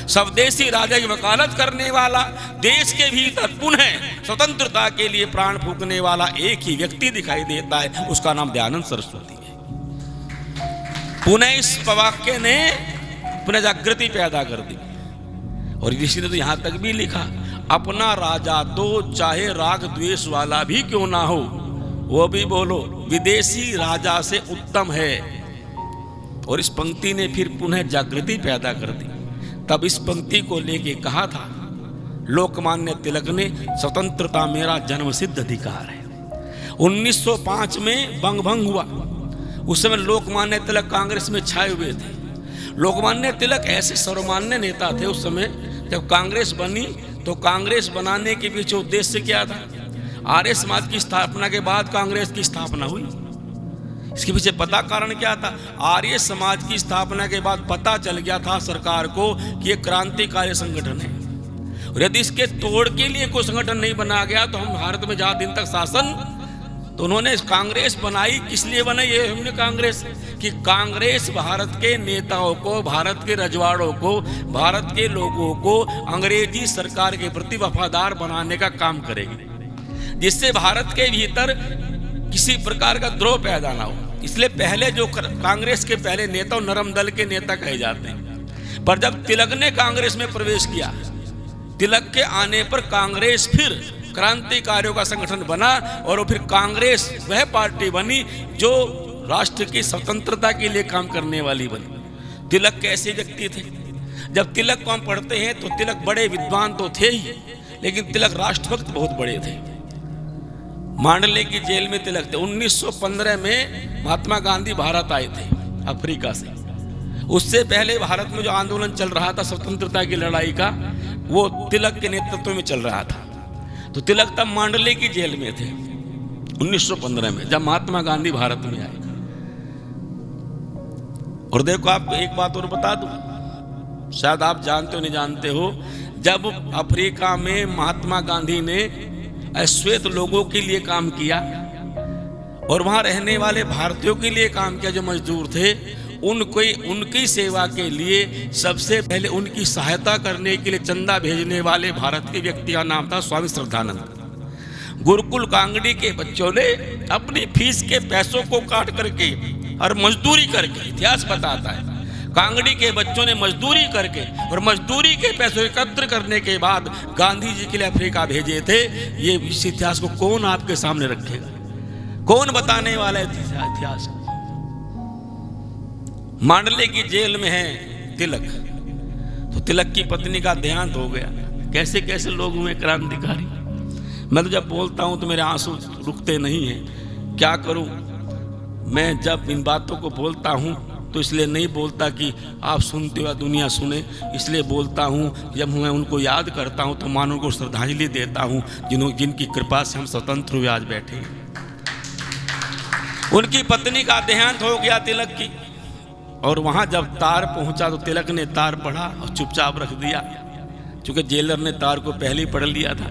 स्वदेशी राजा की वकालत करने वाला, देश के भीतर पुनः स्वतंत्रता के लिए प्राण फूंकने वाला एक ही व्यक्ति दिखाई देता है, उसका नाम दयानंद सरस्वती है। पुनः इस वाक्य ने पुनः जागृति पैदा कर दी। और ऋषि ने तो यहां तक भी लिखा, अपना राजा तो चाहे राग द्वेष वाला भी क्यों ना हो, वो भी बोलो विदेशी राजा से उत्तम है। और इस पंक्ति ने फिर पुनः जागृति पैदा कर दी। तब इस पंक्ति को लेके कहा था लोकमान्य तिलक ने, स्वतंत्रता मेरा जन्मसिद्ध अधिकार है। 1905 में बंग हुआ। उस समय लोकमान्य तिलक कांग्रेस में छाए हुए थे। लोकमान्य तिलक ऐसे सर्वमान्य नेता थे उस समय। जब कांग्रेस बनी तो कांग्रेस बनाने के पीछे उद्देश्य क्या था? आर्य समाज की स्थापना के बाद कांग्रेस की स्थापना हुई। इसके पीछे पता कारण क्या था? आर्य समाज की स्थापना के बाद पता चल गया था सरकार को कि यह क्रांतिकारी संगठन है, और यदि इसके तोड़ के लिए कोई संगठन नहीं बना गया तो हम भारत में ज्यादा दिन तक शासन। तो उन्होंने कांग्रेस बनाई। किस लिए बनाई? ये हमने कांग्रेस कि कांग्रेस भारत के नेताओं को, भारत के रजवाड़ों को, भारत के लोगों को अंग्रेजी सरकार के प्रति वफादार बनाने का काम करेगी, जिससे भारत के भीतर किसी प्रकार का द्रोह पैदा ना हो। इसलिए पहले जो कांग्रेस के पहले नेता नरम दल के नेता कहे जाते हैं। पर जब तिलक ने कांग्रेस में प्रवेश किया, तिलक के आने पर कांग्रेस फिर क्रांतिकारियों का संगठन बना, और फिर कांग्रेस वह पार्टी बनी जो राष्ट्र की स्वतंत्रता के लिए काम करने वाली बनी। तिलक कैसे व्यक्ति थे? जब तिलक को हम पढ़ते हैं तो तिलक बड़े विद्वान तो थे ही, लेकिन तिलक राष्ट्रभक्त बहुत बड़े थे। मांडले की जेल में तिलक थे। 1915 में महात्मा गांधी भारत आए थे अफ्रीका से। उससे पहले भारत में जो आंदोलन चल रहा था स्वतंत्रता की लड़ाई का, वो तिलक के नेतृत्व में चल रहा था। तो तिलक तब मांडले की जेल में थे 1915 में, जब महात्मा गांधी भारत में आए। और देखो, आपको एक बात और बता दूं, शायद आप जानते हो नहीं जानते हो, जब अफ्रीका में महात्मा गांधी ने अश्वेत लोगों के लिए काम किया और वहां रहने वाले भारतीयों के लिए काम किया जो मजदूर थे, उनकी सेवा के लिए सबसे पहले उनकी सहायता करने के लिए चंदा भेजने वाले भारत के व्यक्ति का नाम था स्वामी श्रद्धानंद। गुरुकुल कांगड़ी के बच्चों ने अपनी फीस के पैसों को काट करके और मजदूरी करके, इतिहास बताता है, कांगड़ी के बच्चों ने मजदूरी करके और मजदूरी के पैसों एकत्र करने के बाद गांधी जी के लिए अफ्रीका भेजे थे। ये इस इतिहास को कौन आपके सामने रखेगा? कौन बताने वाला है इतिहास? मांडले की जेल में है तिलक। तो तिलक की पत्नी का देहांत हो गया। कैसे कैसे लोग हुए क्रांतिकारी। मैं तो जब बोलता हूं तो मेरे आंसू रुकते नहीं हैं। क्या करूं? मैं जब इन बातों को बोलता हूं तो इसलिए नहीं बोलता कि आप सुनते हो दुनिया सुने, इसलिए बोलता हूं जब मैं उनको याद करता हूं तो मानो को श्रद्धांजलि देता हूं जिनकी कृपा से हम स्वतंत्र हुए आज बैठे। उनकी पत्नी का देहांत हो गया तिलक की, और वहां जब तार पहुंचा तो तिलक ने तार पढ़ा और चुपचाप रख दिया, क्योंकि जेलर ने तार को पहले ही पढ़ लिया था।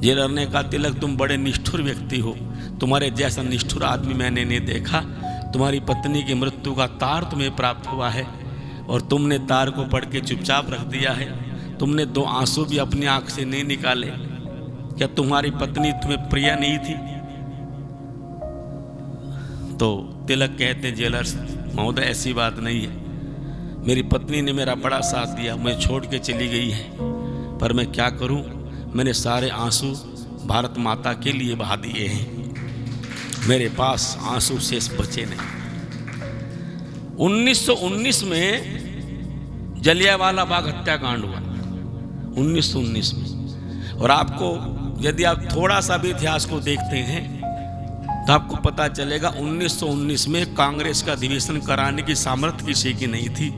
जेलर ने कहा, तिलक तुम बड़े निष्ठुर व्यक्ति हो, तुम्हारे जैसा निष्ठुर आदमी मैंने नहीं देखा। तुम्हारी पत्नी की मृत्यु का तार तुम्हें प्राप्त हुआ है और तुमने तार को पढ़ के चुपचाप रख दिया है। तुमने 2 आंसू भी अपनी आंख से नहीं निकाले। क्या तुम्हारी पत्नी तुम्हें प्रिय नहीं थी? तो तिलक कहते, जेलर महोदय ऐसी बात नहीं है, मेरी पत्नी ने मेरा बड़ा साथ दिया, मुझे छोड़ के चली गई है, पर मैं क्या करूं, मैंने सारे आंसू भारत माता के लिए बहा दिए हैं, मेरे पास आंसू शेष बचे नहीं। 1919 में जलियांवाला बाग हत्याकांड हुआ 1919 में। और आपको यदि आप थोड़ा सा भी इतिहास को देखते हैं तो आपको पता चलेगा 1919 में कांग्रेस का अधिवेशन कराने की सामर्थ्य किसी की नहीं थी।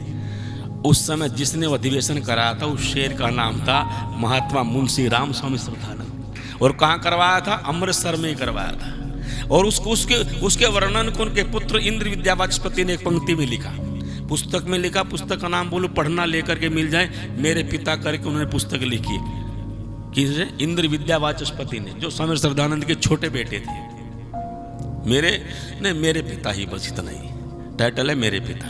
उस समय जिसने वो अधिवेशन कराया था उस शेर का नाम था महात्मा मुंशी राम स्वामी श्रद्धानंद। और कहाँ करवाया था? अमृतसर में करवाया था। और उसके वर्णन को उनके पुत्र इंद्र विद्या वाचस्पति ने एक पंक्ति में लिखा, पुस्तक में लिखा, पुस्तक का नाम बोलो, पढ़ना लेकर के मिल जाए, मेरे पिता करके उन्होंने पुस्तक लिखी। किसने? इंद्र विद्या वाचस्पति ने, जो स्वामी श्रद्धानंद के छोटे बेटे थे। मेरे पिता ही, बस इतना ही टाइटल है, मेरे पिता।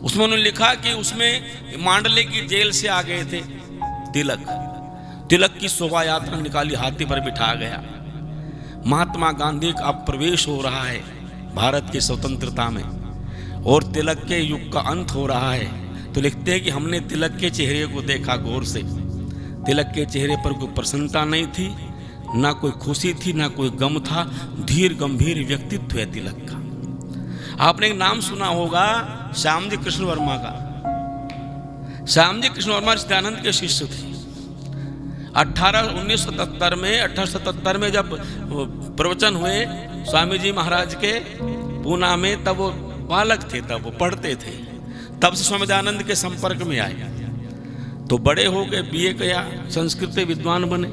उसमें उन्होंने लिखा कि उसमें मांडले की जेल से आ गए थे तिलक की शोभा यात्रा निकाली, हाथी पर बिठा गया। महात्मा गांधी का अब प्रवेश हो रहा है भारत की स्वतंत्रता में और तिलक के युग का अंत हो रहा है। तो लिखते हैं कि हमने तिलक के चेहरे को देखा गौर से। तिलक के चेहरे पर कोई प्रसन्नता नहीं थी, ना कोई खुशी थी, ना कोई गम था। धीर गंभीर व्यक्तित्व है तिलक का। आपने एक नाम सुना होगा श्यामजी कृष्ण वर्मा का। श्यामजी कृष्ण वर्मा सच्चिदानंद के शिष्य थे। 1877 में जब प्रवचन हुए स्वामी जी महाराज के पूना में, तब वो बालक थे, तब वो पढ़ते थे। तब से स्वामी दयानंद के संपर्क में आए तो बड़े हो गए, बीए किया, संस्कृत के विद्वान बने।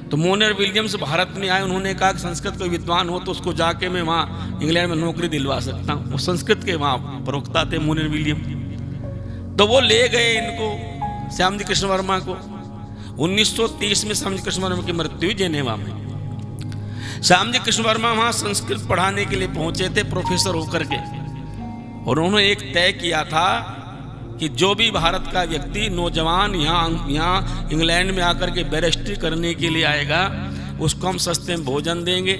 तो मोनियर विलियम्स भारत में आए, उन्होंने कहा कि संस्कृत कोई विद्वान हो तो उसको जाके मैं वहाँ इंग्लैंड में नौकरी दिलवा सकता हूँ। वो संस्कृत के वहाँ प्रवक्ता थे मोनियर विलियम। तो वो ले गए इनको, श्यामजी कृष्ण वर्मा को। 1930 में श्यामजी कृष्ण वर्मा की मृत्यु हुई जेनेवा में। श्यामजी कृष्ण वर्मा वहाँ संस्कृत पढ़ाने के लिए पहुंचे थे प्रोफेसर होकर के, और उन्होंने एक तय किया था कि जो भी भारत का व्यक्ति नौजवान यहाँ इंग्लैंड में आकर के बैरिस्ट्री करने के लिए आएगा, उसको हम सस्ते में भोजन देंगे,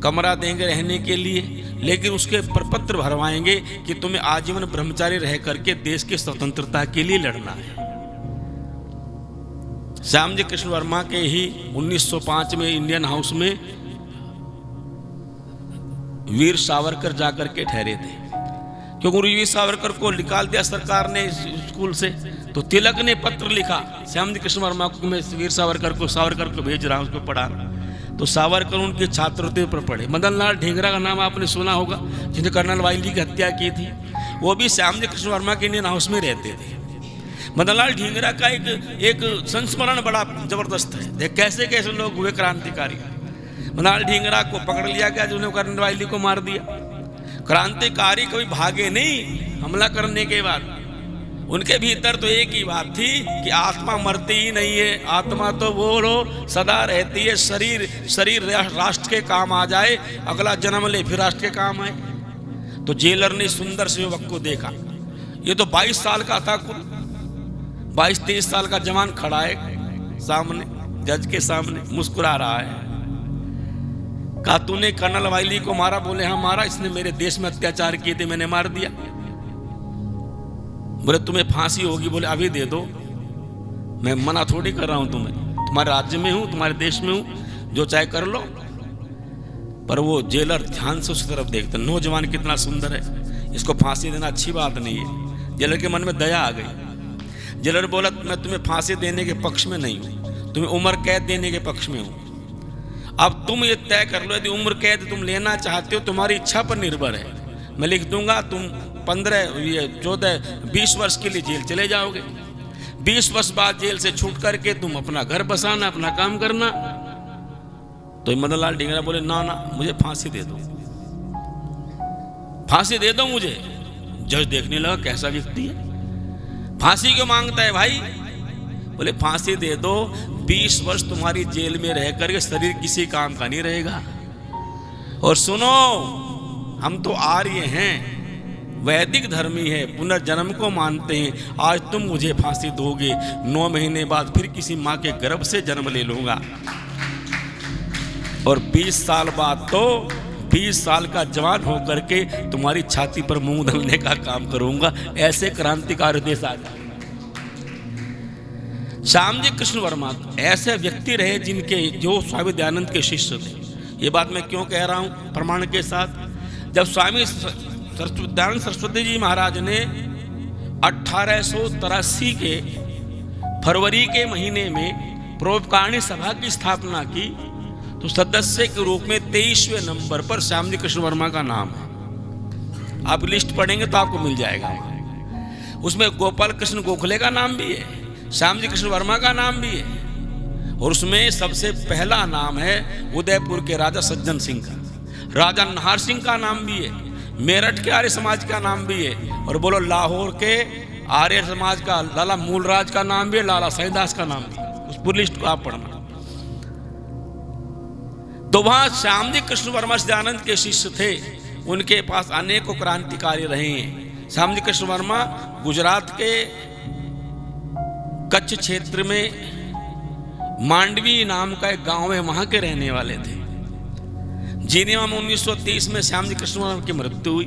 कमरा देंगे रहने के लिए, लेकिन उसके प्रपत्र भरवाएंगे कि तुम्हें आजीवन ब्रह्मचारी रह करके देश की स्वतंत्रता के लिए लड़ना है। श्यामजी कृष्ण वर्मा के ही 1905 में इंडियन हाउस में वीर सावरकर जाकर के ठहरे थे, क्योंकि वीर सावरकर को निकाल दिया सरकार ने स्कूल से। तो तिलक ने पत्र लिखा श्यामजी कृष्ण वर्मा को, मैं वीर सावरकर को भेज रहा हूं, उसको पढ़ा। तो सावरकर उनके छात्रवृत्ति पर पढ़े। मदन लाल ढींगरा का नाम आपने सुना होगा, जिन्होंने कर्नल वाइली की हत्या की थी। वो भी श्यामजी कृष्ण वर्मा के इंडियन हाउस में रहते थे। मदन लाल ढींगरा का एक संस्मरण बड़ा जबरदस्त है। देख कैसे कैसे लोग हुए क्रांतिकारी। मदन लाल ढींगरा को पकड़ लिया गया, जिन्होंने कर्नल वाइली को मार दिया। क्रांतिकारी कभी भागे नहीं हमला करने के बाद। उनके भीतर तो एक ही बात थी कि आत्मा मरती ही नहीं है, आत्मा तो वो सदा रहती है। शरीर राष्ट्र के काम आ जाए, अगला जन्म ले फिर राष्ट्र के काम आए। तो जेलर ने सुंदर से युवक को देखा, ये तो 22 साल का था, कुल 22-23 साल का जवान खड़ा है सामने, जज के सामने मुस्कुरा रहा है। कहा तूने कर्नल वाइली को मारा? बोले हाँ मारा, इसने मेरे देश में अत्याचार किए थे, मैंने मार दिया। बोले तुम्हें फांसी होगी? बोले अभी दे दो, मैं मना थोड़ी कर रहा हूं तुम्हें, तुम्हारे राज्य में हूं, तुम्हारे देश में हूं, जो चाहे कर लो। पर वो जेलर ध्यान से उसकी तरफ देखते, नौजवान कितना सुंदर है, इसको फांसी देना अच्छी बात नहीं है। जेलर के मन में दया आ गई। जेलर बोला मैं तुम्हें फांसी देने के पक्ष में नहीं हूं, तुम्हें उम्र कैद देने के पक्ष में हूं। अब तुम ये तय कर लो, यदि उम्र कैद तुम लेना चाहते हो, तुम्हारी इच्छा पर निर्भर है। मैं लिख दूंगा तुम 20 वर्ष के लिए जेल चले जाओगे। 20 वर्ष बाद जेल से छूट करके तुम अपना घर बसाना, अपना काम करना। तो मदन लाल ढींगरा बोले ना ना, मुझे फांसी दे दो, फांसी दे दो मुझे। जज देखने लगा कैसा व्यक्ति है, फांसी क्यों मांगता है भाई? बोले फांसी दे दो, 20 वर्ष तुम्हारी जेल में रह करके शरीर किसी काम का नहीं रहेगा। और सुनो, हम तो आर्य हैं, वैदिक धर्मी है, पुनर्जन्म को मानते हैं। आज तुम मुझे फांसी दोगे, 9 महीने बाद फिर किसी माँ के गर्भ से जन्म ले लूंगा, और 20 साल बाद तो 20 साल का जवान होकर के तुम्हारी छाती पर मुंह धलने का काम करूंगा। ऐसे क्रांतिकारी देश आ गए। श्यामजी कृष्ण वर्मा ऐसे व्यक्ति रहे जिनके जो स्वामी दयानंद के शिष्य थे। ये बात मैं क्यों कह रहा हूं प्रमाण के साथ? जब स्वामी दयानंद सरस्वती जी महाराज ने 1883 के फरवरी के महीने में परोपकारिणी सभा की स्थापना की, तो सदस्य के रूप में 23वें नंबर पर श्यामजी कृष्ण वर्मा का नाम है। आप लिस्ट पढ़ेंगे तो आपको मिल जाएगा। उसमें गोपाल कृष्ण गोखले का नाम भी है, श्यामजी कृष्ण वर्मा का नाम भी है, और उसमें सबसे पहला नाम है उदयपुर के राजा सज्जन सिंह का, राजा नाहर सिंह का नाम भी है, मेरठ के आर्य समाज का नाम भी है, और बोलो लाहौर के आर्य समाज का लाला मूलराज का नाम भी है, लाला सैदास का नाम भी है। उस पूरी लिस्ट को आप पढ़ना। तो वहां श्यामजी कृष्ण वर्मा दयानंद के शिष्य थे, उनके पास अनेकों क्रांतिकारी रहे हैं। श्यामजी कृष्ण वर्मा गुजरात के कच्छ क्षेत्र में मांडवी नाम का एक गांव है, वहां के रहने वाले थे। जिनेवा में 1930 में श्यामजी कृष्ण वर्मा की मृत्यु हुई।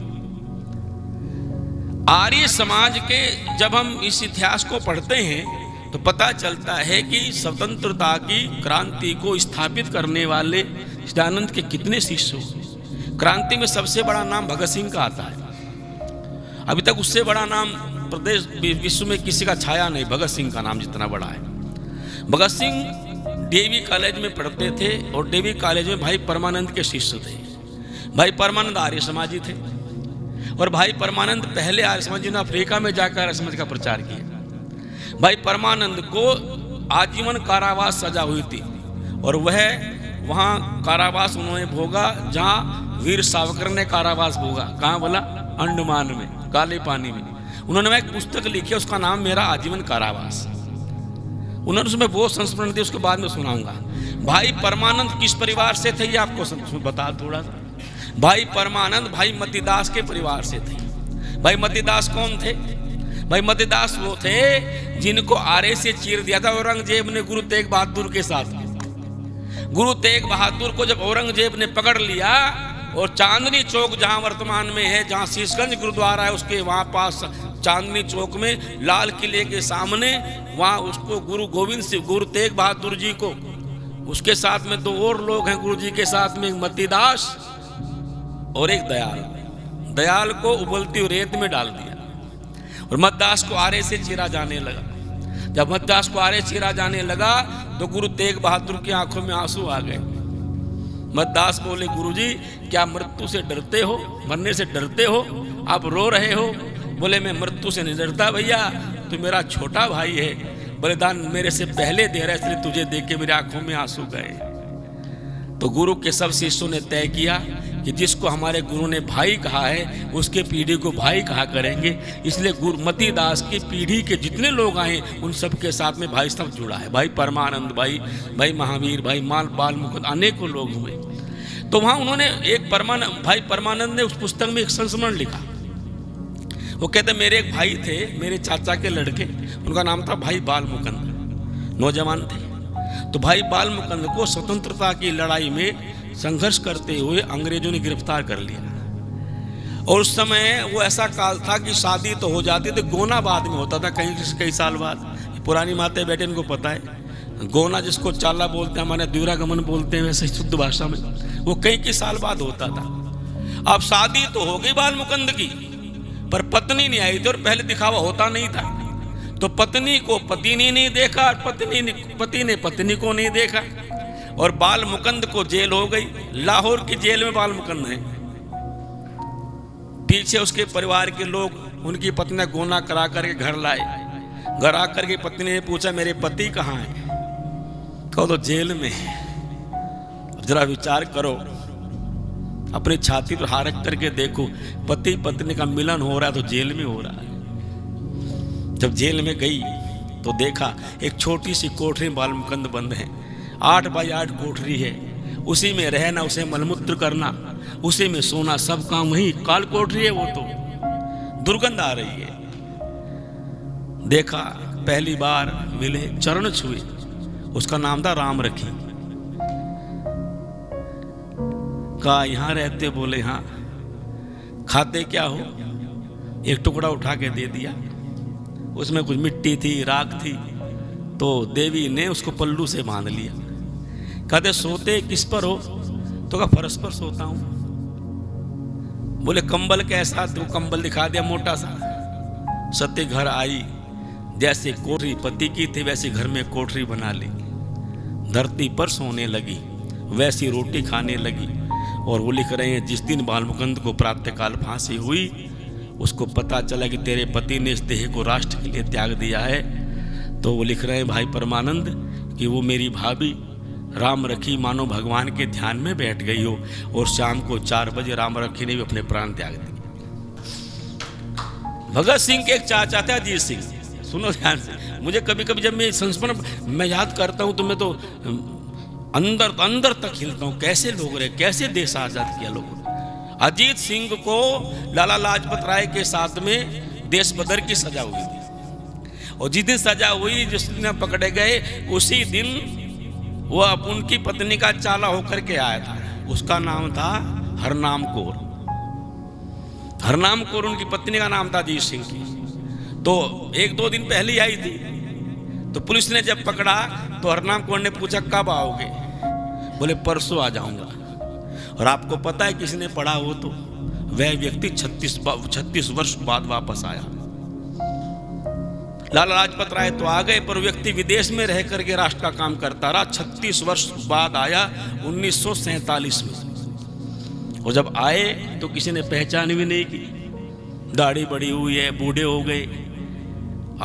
आर्य समाज के जब हम इस इतिहास को पढ़ते हैं तो पता चलता है कि स्वतंत्रता की क्रांति को स्थापित करने वाले सच्चिदानंद के कितने शिष्य हो। क्रांति में सबसे बड़ा नाम भगत सिंह का आता है। अभी तक उससे बड़ा नाम प्रदेश विश्व में किसी का छाया नहीं, भगत सिंह का नाम जितना बड़ा है। भगत सिंह डीवी कॉलेज में पढ़ते थे और डीवी कॉलेज में भाई परमानंद के शिष्य थे। भाई परमानंद आर्य समाजी थे और भाई परमानंद पहले आर्य समाजी ने अफ्रीका में जाकर आर्य समाज का प्रचार किया। भाई परमानंद को आजीवन कारावास सजा हुई थी और वह वहाँ कारावास उन्होंने भोगा जहाँ वीर सावरकर ने कारावास भोगा। कहाँ बोला? अंडमान में, काले पानी में। उन्होंने एक पुस्तक लिखी, उसका नाम मेरा आजीवन कारावास। उन्होंने उसमें वो संस्मरण दी, उसके बाद में सुनाऊंगा। भाई परमानंद किस परिवार से थे ये आपको बता थोड़ा सा। भाई परमानंद भाई मतीदास के परिवार से थे। भाई मतीदास कौन थे? भाई मतीदास वो थे जिनको आरे से चीर दिया था औरंगजेब ने गुरु तेग बहादुर के साथ। गुरु तेग बहादुर को जब औरंगजेब ने पकड़ लिया और चांदनी चौक जहां वर्तमान में है, जहां शीशगंज गुरुद्वारा है, उसके वहां पास चांदनी चौक में लाल किले के सामने वहां उसको गुरु गोविंद सिंह, गुरु तेग बहादुर जी को, उसके साथ में दो और लोग हैं गुरु जी के साथ में, मतीदास और एक दयाल। दयाल को उबलती हुई रेत में डाल दिया और मद्दास को आरे से चीरा जाने लगा। जब मद्दास को आरे चीरा जाने लगा तो गुरु तेग बहादुर की आंखों में आंसू आ गए। मद्दास बोले, गुरुजी क्या मृत्यु से डरते हो, मरने से डरते हो, आप रो रहे हो? बोले मैं मृत्यु से नहीं डरता भैया, तू मेरा छोटा भाई है, बलिदान मेरे से पहले दे रहा है, इसलिए तुझे देख के मेरी आंखों में आंसू गए। तो गुरु के सब शिष्यों ने तय किया कि जिसको हमारे गुरु ने भाई कहा है उसके पीढ़ी को भाई कहा करेंगे। इसलिए गुरु मतीदास की पीढ़ी के जितने लोग आए उन सब के साथ में भाई सब जुड़ा है। भाई परमानंद, भाई महावीर, भाई बाल मुकुंद, अनेकों लोग हुए। तो वहाँ उन्होंने एक भाई परमानंद ने उस पुस्तक में एक संस्मरण लिखा। वो कहते मेरे एक भाई थे, मेरे चाचा के लड़के, उनका नाम था भाई बाल मुकुंद, नौजवान थे। तो भाई बाल मुकुंद को स्वतंत्रता की लड़ाई में संघर्ष करते हुए अंग्रेजों ने गिरफ्तार कर लिया। और उस समय वो ऐसा काल था कि शादी तो हो जाती थी, गोना बाद में होता था, कई साल बाद। पुरानी माते बेटे इनको पता है, गोना जिसको चाला बोलते हैं, हमारे द्विरागमन बोलते हैं वैसे शुद्ध भाषा में, वो कई साल बाद होता था। अब शादी तो हो गई बाल मुकुंद की, पर पत्नी नहीं आई थी और पहले दिखावा होता नहीं था। तो पत्नी को पति ने नहीं देखा, पति ने पत्नी को नहीं देखा और बाल मुकुंद को जेल हो गई। लाहौर की जेल में बाल मुकुंद है। पीछे उसके परिवार के लोग उनकी पत्नी गोना करा करके घर लाए। घर आकर के पत्नी ने पूछा मेरे पति कहाँ हैं? कहो तो जेल में है। जरा विचार करो, अपनी छाती पर हाथ रख करके देखो, पति पत्नी का मिलन हो रहा है तो जेल में हो रहा है। जब जेल में गई तो देखा एक छोटी सी कोठरी बाल मुकुंद बंद है। 8 बाई 8 कोठरी है, उसी में रहना, उसे मलमूत्र करना, उसी में सोना, सब काम वही। काल कोठरी है वो, तो दुर्गंध आ रही है। देखा, पहली बार मिले, चरण छुए, उसका नाम था राम रखी। कहा यहाँ रहते? बोले हाँ। खाते क्या हो? एक टुकड़ा उठा के दे दिया, उसमें कुछ मिट्टी थी, राख थी, तो देवी ने उसको पल्लू से बांध लिया। कहते सोते किस पर हो? तो कहा फर्श पर सोता हूं। बोले कंबल कैसा? तो कंबल दिखा दिया मोटा सा। सत्य घर आई, जैसे कोठरी पति की थी वैसे घर में कोठरी बना ली। धरती पर सोने लगी, वैसी रोटी खाने लगी। और वो लिख रहे हैं जिस दिन बाल मुकुंद को प्रातःकाल फांसी हुई, उसको पता चला कि तेरे पति ने इस देह को राष्ट्र के लिए त्याग दिया है। तो वो लिख रहे हैं भाई परमानंद कि वो मेरी भाभी राम रखी मानो भगवान के ध्यान में बैठ गई हो, और शाम को 4 बजे राम रखी ने भी अपने प्राण त्याग दिए। भगत सिंह के एक चाचा थे अजीत सिंह। सुनो ध्यान से, मुझे कभी कभी जब मैं संस्मरण मैं याद करता हूँ तो मैं तो अंदर तक हिलता हूँ। कैसे लोग रहे, कैसे देश आजाद किया लोगों ने। अजीत सिंह को लाला लाजपत राय के साथ में देश बदर की सजा हुई थी, और जिस दिन सजा हुई, जिस दिन पकड़े गए, उसी दिन वो उनकी पत्नी का चाला होकर के आया था। उसका नाम था हरनाम कौर। हरनाम कौर उनकी पत्नी का नाम था अजीत सिंह की। तो 1-2 दिन पहले ही आई थी। तो पुलिस ने जब पकड़ा तो हरनाम कौर ने पूछा कब आओगे? बोले परसों आ जाऊंगा। और आपको पता है किसी ने पढ़ा हो तो वह व्यक्ति 36 वर्ष बाद वापस आया। लाला लाजपत राय तो आ गए, पर व्यक्ति विदेश में रह करके राष्ट्र का काम करता रहा। 36 वर्ष बाद आया 1947 में। और जब आए तो किसी ने पहचान भी नहीं की। दाढ़ी बड़ी हुई है, बूढ़े हो गए।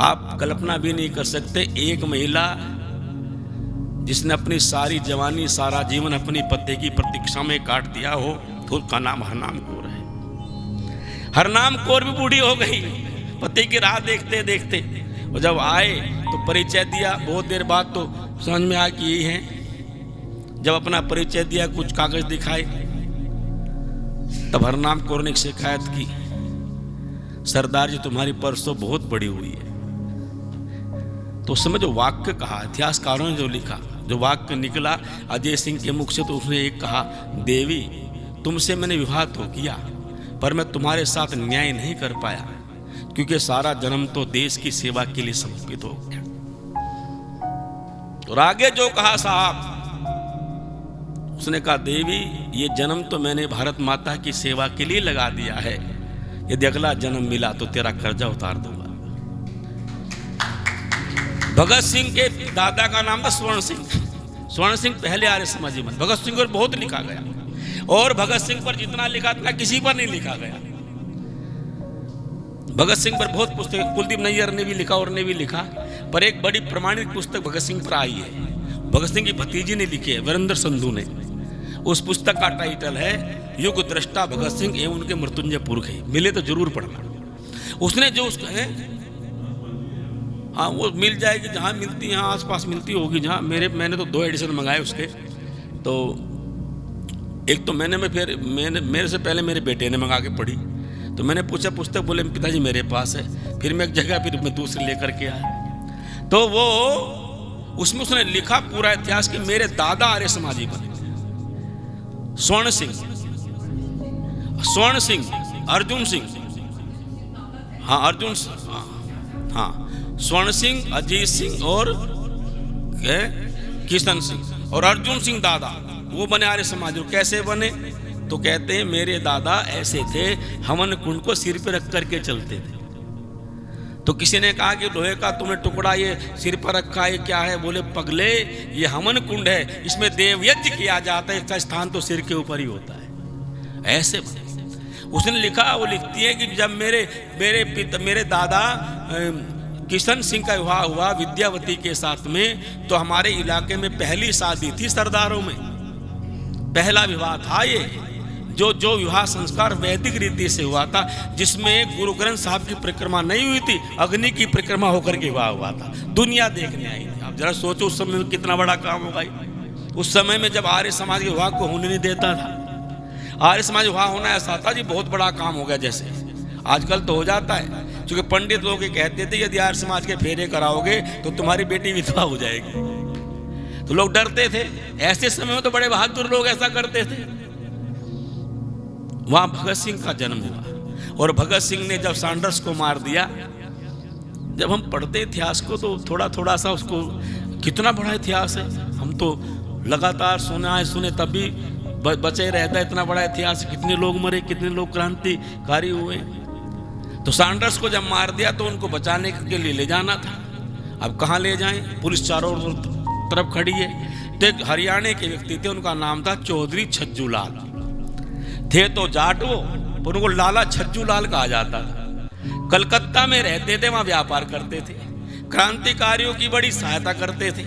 आप कल्पना भी नहीं कर सकते, एक महिला जिसने अपनी सारी जवानी, सारा जीवन अपनी पति की प्रतीक्षा में काट दिया हो, तो उसका नाम हरनाम कौर है। हरनाम कौर भी बूढ़ी हो गई पति की राह देखते देखते। और जब आए तो परिचय दिया। बहुत देर बाद तो समझ में आया कि यही है। जब अपना परिचय दिया, कुछ कागज दिखाए, तब हरनाम कौर ने एक शिकायत की, सरदार जी तुम्हारी परसों बहुत बड़ी हुई है। तो उस समय जो वाक्य कहा, इतिहासकारों ने जो लिखा, जो वाक्य निकला अजय सिंह के मुख से, तो उसने एक कहा, देवी तुमसे मैंने विवाह तो किया, पर मैं तुम्हारे साथ न्याय नहीं कर पाया, क्योंकि सारा जन्म तो देश की सेवा के लिए समर्पित हो गया। और आगे जो कहा साहब, उसने कहा देवी ये जन्म तो मैंने भारत माता की सेवा के लिए लगा दिया है, यदि अगला जन्म मिला तो तेरा कर्जा उतार दूंगा। भगत सिंह के दादा का नाम था स्वर्ण सिंह। स्वर्ण सिंह पहले आर्य समाजी बने। भगत सिंह पर बहुत लिखा गया, और भगत सिंह पर जितना लिखा था किसी पर नहीं लिखा गया। भगत सिंह पर बहुत पुस्तक, कुलदीप नैयर ने भी लिखा और ने भी लिखा, पर एक बड़ी प्रमाणित पुस्तक भगत सिंह पर आई है। भगत सिंह की भतीजी ने लिखी है, वीरेंद्र संधू ने। उस पुस्तक का टाइटल है युग दृष्टा भगत सिंह एवं उनके मृत्युंजय पुरख। मिले तो जरूर पढ़ना। उसने जो उसका है, हाँ वो मिल जाएगी जहाँ मिलती, यहाँ आसपास मिलती होगी जहाँ। मैंने तो 2 एडिशन मंगाए उसके। तो एक तो मैंने मेरे से पहले मेरे बेटे ने मंगा के पढ़ी। तो मैंने पूछा पुस्तक, बोले पिताजी मेरे पास है। फिर मैं एक जगह, फिर मैं दूसरी लेकर के आया। तो वो उसमें उसने लिखा पूरा इतिहास कि मेरे दादा आर्य समाजी बने। स्वर्ण सिंह, अर्जुन सिंह, हाँ अर्जुन, हाँ स्वर्ण सिंह, अजीत सिंह और किशन सिंह, और अर्जुन सिंह दादा वो बने आर्य समाज। कैसे बने? तो कहते हैं मेरे दादा ऐसे थे, हवन कुंड को सिर पे रख करके चलते थे। तो किसी ने कहा कि लोहे का तुमने टुकड़ा ये सिर पर रखा है, क्या है? बोले पगले ये हवन कुंड है, इसमें देव यज्ञ किया जाता है, इसका स्थान तो सिर के ऊपर ही होता है। ऐसे उसने लिखा, वो लिखती है कि जब मेरे दादा किशन सिंह का विवाह हुआ विद्यावती के साथ में, तो हमारे इलाके में पहली शादी थी सरदारों में, पहला विवाह था ये। जो विवाह संस्कार वैदिक रीति से हुआ था, जिसमें गुरु ग्रंथ साहब की परिक्रमा नहीं हुई थी, अग्नि की परिक्रमा होकर के विवाह हुआ था। दुनिया देखने आई थी। आप जरा सोचो उस समय में कितना बड़ा काम होगा। उस समय में जब आर्य समाज के विवाह को होने नहीं देता था, आर्य समाज विवाह होना ऐसा था जी बहुत बड़ा काम हो गया। जैसे आजकल तो हो जाता है, क्योंकि पंडित लोग ये कहते थे यदि आर्य समाज के फेरे कराओगे तो तुम्हारी बेटी विधवा हो जाएगी। तो लोग डरते थे। ऐसे समय में तो बड़े बहादुर लोग ऐसा करते थे। वहां भगत सिंह का जन्म हुआ, और भगत सिंह ने जब सैंडर्स को मार दिया, जब हम पढ़ते इतिहास को तो थोड़ा थोड़ा सा उसको, कितना बड़ा इतिहास है, हम तो लगातार सुने तब भी बचे रहता है। इतना बड़ा इतिहास, कितने लोग मरे, कितने लोग क्रांतिकारी हुए। तो सैंडर्स को जब मार दिया तो उनको बचाने के लिए ले जाना था। अब कहाँ ले जाएं? पुलिस चारों तरफ खड़ी है। तो एक हरियाणा के व्यक्ति थे, उनका नाम था चौधरी छज्जू लाल। थे तो जाट वो, पर उनको लाला छज्जू लाल कहा जाता था। कलकत्ता में रहते थे, वहां व्यापार करते थे, क्रांतिकारियों की बड़ी सहायता करते थे।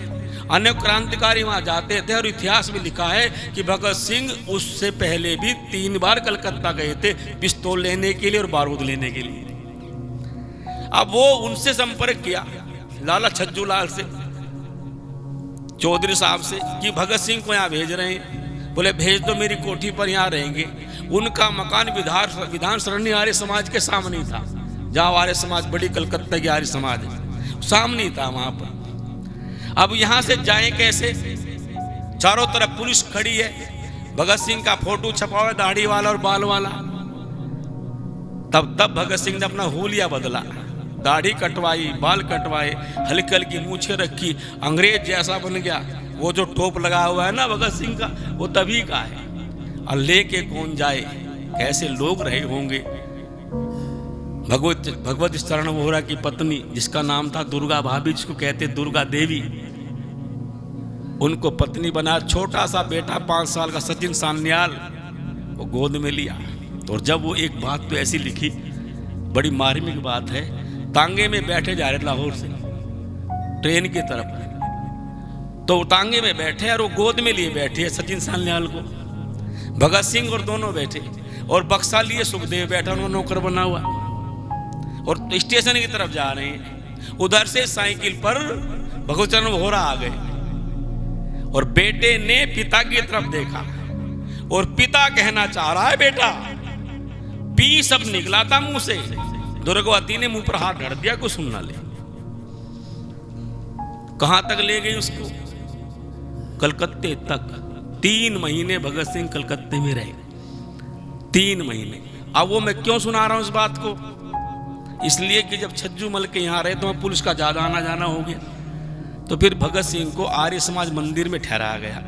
अन्य क्रांतिकारी वहां जाते थे, और इतिहास में लिखा है कि भगत सिंह उससे पहले भी 3 बार कलकत्ता गए थे पिस्तौल लेने के लिए और बारूद लेने के लिए। अब वो उनसे संपर्क किया, लाला छज्जू लाल से, चौधरी साहब से, कि भगत सिंह को यहां भेज रहे हैं। बोले भेज दो, मेरी कोठी पर यहाँ रहेंगे। उनका मकान विधान सरणी आर्य समाज के सामने ही था, जहाँ आर्य समाज बड़ी कलकत्ता की आर्य समाज है, सामने ही था वहां पर। अब यहां से जाएं कैसे? चारों तरफ पुलिस खड़ी है, भगत सिंह का फोटो छपा हुआ, दाढ़ी वाला और बाल वाला। तब भगत सिंह ने अपना हुलिया बदला, दाढ़ी कटवाई, बाल कटवाए, हल्की हल्की मूछें रखी, अंग्रेज जैसा बन गया। वो जो टोप लगा हुआ है ना भगत सिंह का, वो तभी का है। और लेके कौन जाए, कैसे लोग रहे होंगे। भगवत शरण वोहरा की पत्नी, जिसका नाम था दुर्गा भाभी, जिसको कहते दुर्गा देवी, उनको पत्नी बना। छोटा सा बेटा 5 साल का सचिन सान्याल वो गोद में लिया। और जब वो एक बात तो ऐसी लिखी, बड़ी मार्मिक बात है। तांगे में बैठे जा रहे लाहौर से ट्रेन की तरफ, तो तांगे में बैठे और वो गोद में लिए बैठे है सचिन सान्याल को। भगत सिंह और दोनों बैठे, और बक्सा लिए सुखदेव बैठा, उन्होंने नौकर बना हुआ, और स्टेशन की तरफ जा रहे हैं। उधर से साइकिल पर भगवत शरण वोहरा आ गए, और बेटे ने पिता की तरफ देखा, और पिता कहना चाह रहा है बेटा, पी सब निकला था मुंह से। दुर्गावती ने मुंह पर हाथ धर दिया, कुछ सुन ना ले। कहां तक ले गई उसको? कलकत्ते तक। 3 महीने भगत सिंह कलकत्ते में रहे, 3 महीने। अब वो मैं क्यों सुना रहा हूं इस बात को? इसलिए कि जब छज्जू मल के यहां रहे तो वहां पुलिस का ज्यादा आना जाना हो गया, तो फिर भगत सिंह को आर्य समाज मंदिर में ठहराया गया।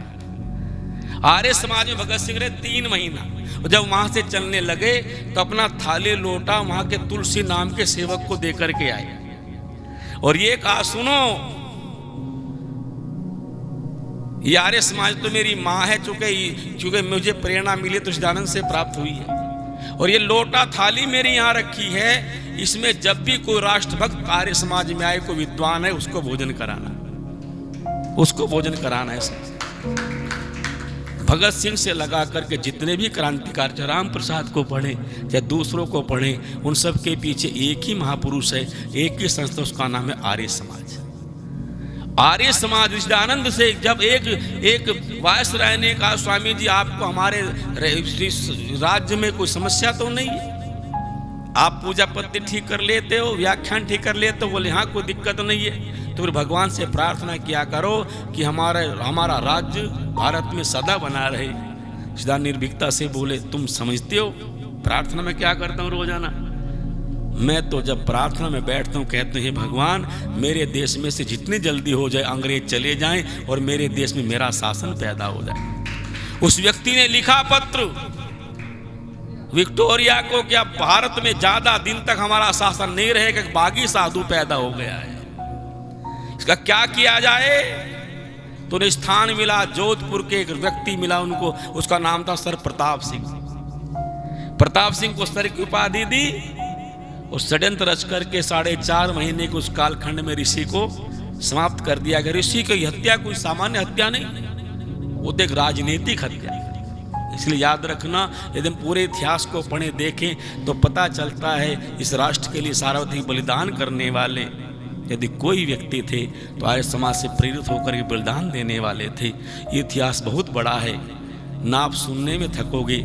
आर्य समाज में भगत सिंह रहे 3 महीना। जब वहां से चलने लगे तो अपना थाली लोटा वहां के तुलसी नाम के सेवक को दे करके आए, और ये कहा, सुनो, ये आर्य समाज तो मेरी माँ है, चूंकि मुझे प्रेरणा मिली तो सच्चिदानंद से प्राप्त हुई है, और ये लोटा थाली मेरी यहाँ रखी है, इसमें जब भी कोई राष्ट्रभक्त आर्य समाज में आए, कोई विद्वान है, उसको भोजन कराना, उसको भोजन कराना है। भगत सिंह से लगा करके जितने भी क्रांतिकारी, राम प्रसाद को पढ़े या दूसरों को पढ़े, उन सब के पीछे एक ही महापुरुष है, एक ही संस्था, उसका नाम है आर्य समाज। आर्य समाज सच्चिदानंद से जब एक वायसराय ने कहा, स्वामी जी आपको हमारे राज्य में कोई समस्या तो नहीं है, आप पूजा पद्धति ठीक कर लेते हो, व्याख्यान ठीक कर लेते हो? बोले हाँ, कोई दिक्कत नहीं है। तो फिर भगवान से प्रार्थना किया करो कि हमारा राज्य भारत में सदा बना रहे। सीधा निर्भीकता से बोले, तुम समझते हो प्रार्थना में क्या करता हूँ रोजाना? मैं तो जब प्रार्थना में बैठता हूँ कहते हैं, भगवान मेरे देश में से जितनी जल्दी हो जाए अंग्रेज चले जाएं और मेरे देश में मेरा शासन पैदा हो जाए। उस व्यक्ति ने लिखा पत्र विक्टोरिया को कि अब भारत में ज्यादा दिन तक हमारा शासन नहीं रहेगा, बागी साधु पैदा हो गया है, इसका क्या किया जाए? तो उन्हें स्थान मिला, जोधपुर के एक व्यक्ति मिला उनको, उसका नाम था सर प्रताप सिंह। प्रताप सिंह को सर की उपाधि दी, और षड्यंत्र रच करके 4.5 महीने के उस कालखंड में ऋषि को समाप्त कर दिया गया। ऋषि की हत्या कोई सामान्य हत्या नहीं, वो तो एक राजनीतिक हत्या। इसलिए याद रखना, यदि पूरे इतिहास को पढ़े देखें तो पता चलता है इस राष्ट्र के लिए सार्वधिक बलिदान करने वाले यदि कोई व्यक्ति थे तो आर्य समाज से प्रेरित होकर के बलिदान देने वाले थे। ये इतिहास बहुत बड़ा है, ना आप सुनने में थकोगे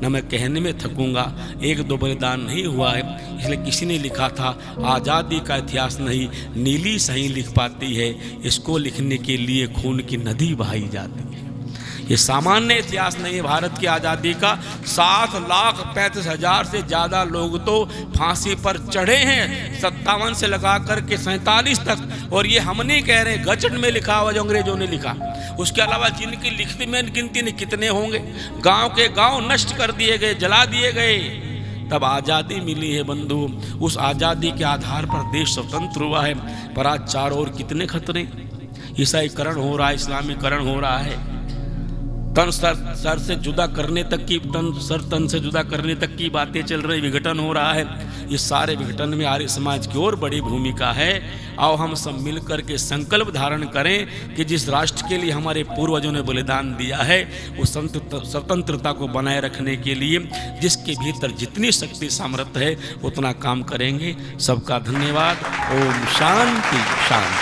ना मैं कहने में थकूंगा। 1-2 बलिदान नहीं हुआ है, इसलिए किसी ने लिखा था, आज़ादी का इतिहास नहीं नीली सही लिख पाती है, इसको लिखने के लिए खून की नदी बहाई जाती है। ये सामान्य इतिहास नहीं है भारत की आज़ादी का। 7,35,000 से ज़्यादा लोग तो फांसी पर चढ़े हैं 57 से लगा करके 47 तक, और ये हम नहीं कह रहे, गजट में लिखा हुआ जो अंग्रेजों ने लिखा। उसके अलावा जिनकी लिखती में गिनती नहीं कितने होंगे। गांव के गांव नष्ट कर दिए गए, जला दिए गए, तब आज़ादी मिली है बंधु। उस आज़ादी के आधार पर देश स्वतंत्र हुआ है। पर आज चारों ओर कितने खतरे, ईसाईकरण हो रहा है, इस्लामीकरण हो रहा है, तन सर से जुदा करने तक की, तन से जुदा करने तक की बातें चल रही, विघटन हो रहा है। ये सारे विघटन में आर्य समाज की और बड़ी भूमिका है। आओ हम सब मिलकर के संकल्प धारण करें कि जिस राष्ट्र के लिए हमारे पूर्वजों ने बलिदान दिया है, उस स्वतंत्रता को बनाए रखने के लिए जिसके भीतर जितनी शक्ति सामर्थ्य है उतना काम करेंगे। सबका धन्यवाद। ओम शांति शांति।